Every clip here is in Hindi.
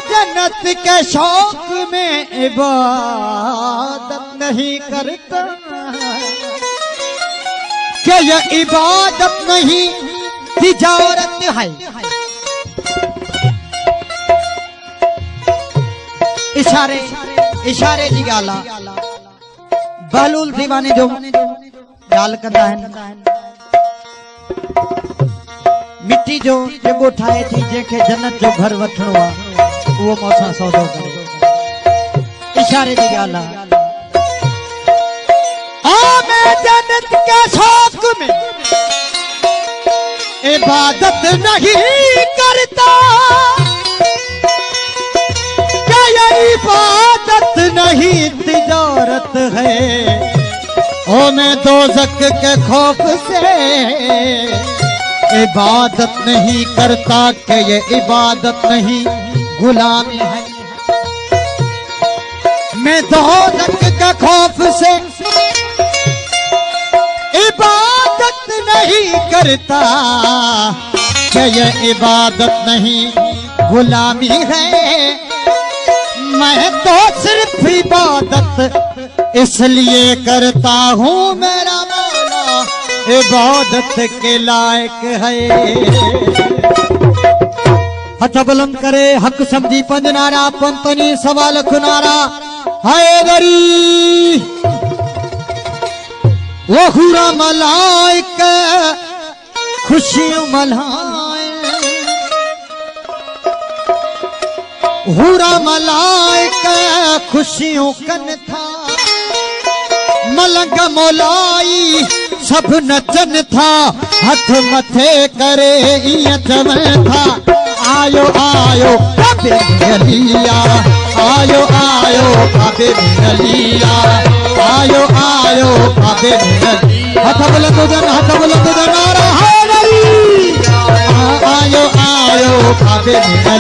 जन्नत के शौक में इबादत नहीं करता, क्या ये इबादत नहीं तिजारत है। इशारे इशारे जी गाला बहलूल दीवाने जो गाल कंदा है मिट्टी जो जेको ठाए थी जंहिंखे जन्नत जो घर वठणो आहे उहो मूंसां सौदो करे। इशारे जी गाल आहे मैं जन्नत के शौक में इबादत नहीं करता, क्या ये इबादत नहीं तिजारत है। ओ मैं दोज़ख के खौफ से इबादत नहीं करता, कि ये इबादत नहीं गुलामी है। मैं दोज़ख के खौफ से इबादत नहीं करता, कि ये इबादत नहीं गुलामी है। मैं तो सिर्फ इबादत इसलिए करता हूँ मेरा मौला इबादत के लायक है। हथ बुलंद करे हक समझी पंज नारा पंतनी सवा लख नारा हैदरी। वो हुरा मलाइका खुशियों मल्हाए, हुरा मलाइका खुशियों कन था। मलंग मोलाई सब नचन था, हथ मथे करे इं चवन था। आयो आयो काबे मिलिया, आयो आयो काबे मिलिया, आयो आयो काबे मिलिया। हथ बुलंद नारा हैदरी। आयो आयो काबे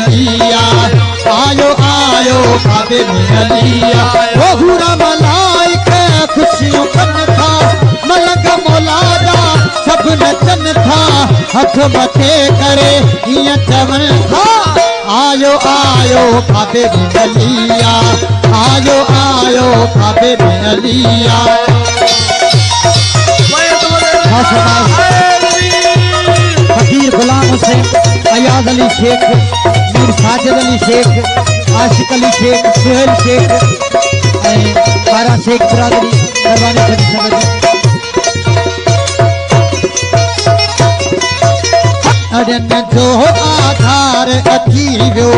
मिलिया, आयो आयो काबे मिलिया। वो हुरा मलाइका खुशियों कन था, मलंग मौलादा सब नचन था। हथ मथे करे इं चवन था। आयो आयो काबे मिलिया, आयो आयो काबे मिलिया। फकीर गुलाम हुसैन, अयाज अली शेख, मीर साजिद अली शेख, आशिक अली शेख, सुहेल शेख, बारा शेख बिरादरी दरबानी खड़ी संगत। अड़न जो आधार अची वियो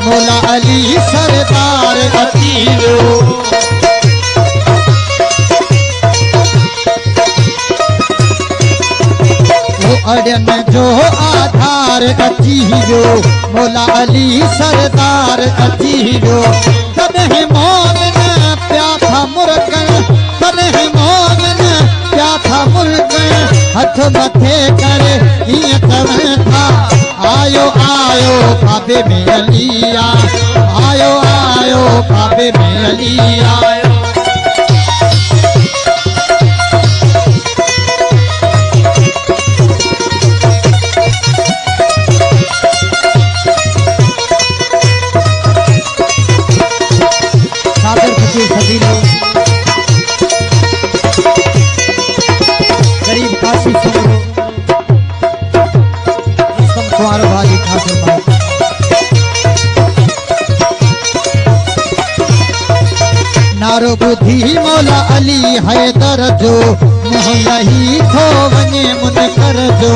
मौला अली सरदार अची वियो। अड़न जो आधार अची वियो मौला अली सरदार अची वियो। तॾहिं मोमिन पिया था मुर्गन, तॾहिं मोमिन पिया था मुर्गन। हथ मथे करे हीअं चवन था। आयो आयो काबे में अलिया, आयो आयो काबे में अलिया। गरीब काशी सुनो कुंवारो भाजी खासर भाई। नारो बुधी मौला अली हैदर जो, मुँह यही थो वञे मुनकर जो।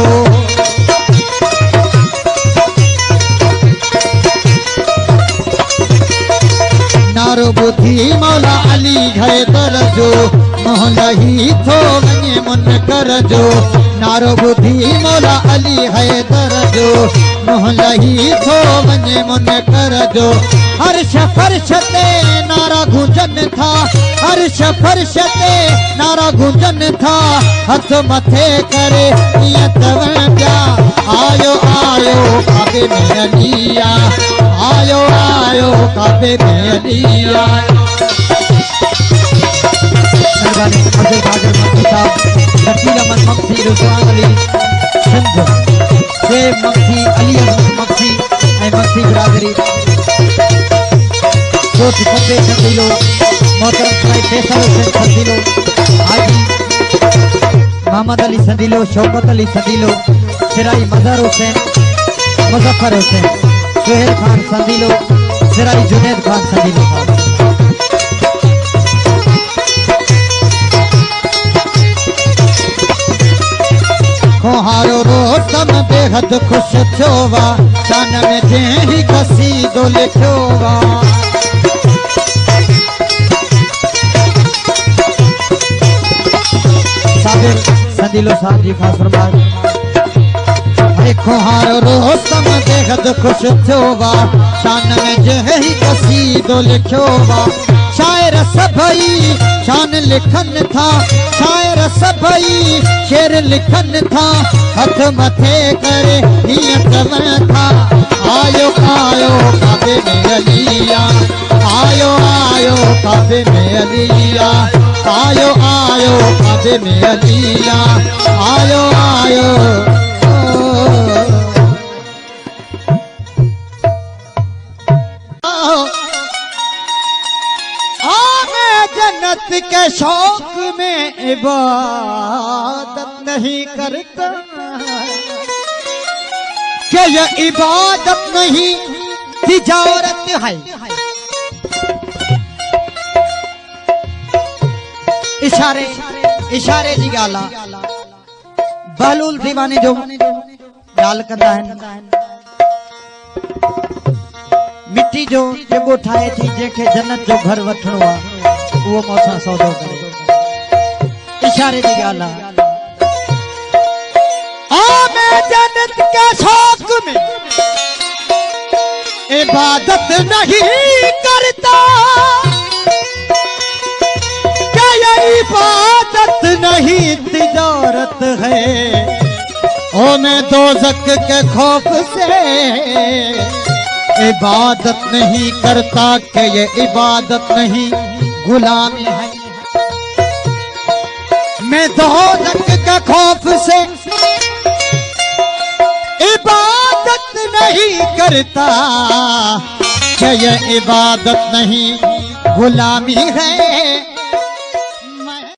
नारो बुधी मौला अली हैदर जो, मुँह यही थो वञे मुनकर जो। नारो बुधी मौला अली हैदर जो, मुँह यही थो वञे मुनकर जो। हर्ष फर्श ते नारा गूंजन था, हर्ष फर्श ते नारा गूंजन था। हथ मथे करे इं चवन पिया। आयो आयो काबे में अलिया, आयो आयो काबे में अलिया। सरदारी अब्दुल कादिर मक्खी साहब, शकील अहमद मक्खी, रुजवान अली सिंध, शेख मक्खी, अली अहमद मक्खी ऐं मक्खी बिरादरी। कोट खपे संदीलो मोहतरम साहिब फैसल हुसैन संदीलो हाजी मोहम्मद अली संदीलो शौकत अली संदीलो सिराई मजहर हुसैन मुजफ्फर हुसैन सुहेल खान संदीलो सिराई जुनैद खान संदीलो खोहारो रोतम बेहद खुश थोवा शान में जेही कसीदो लिखोवा साबिर संदीलो साहब जी खास फरमाए खोहारो रोतम बेहद खुश थोवा शान में जेही कसीदो लिखोवा शायर सभई शान लिखन था शायर सभई शेर लिखन था हथ मथे करे नियत था आयो आयो काबे में अलिया आयो आयो काबे में अलिया आयो आयो काबे में अलिया आयो आयो जन्नत के शौक में इबादत नहीं करता क्या ये इबादत नहीं तिजारत है इशारे इशारे जी गाला बहलूल दीवाने जो गाल कंदा है मिट्टी जो जेको ठाए थी जेके जन्नत जो घर वठणो आ वो मौसा सौदो करे इशारे दी गाल आ मैं जन्नत के शौक में इबादत नहीं करता क्या ये इबादत नहीं तिजारत है ओ मैं दोज़ख के खौफ से इबादत नहीं करता कि ये इबादत नहीं गुलामी है मैं दोज़ख के खौफ से इबादत नहीं करता कि ये इबादत नहीं गुलामी है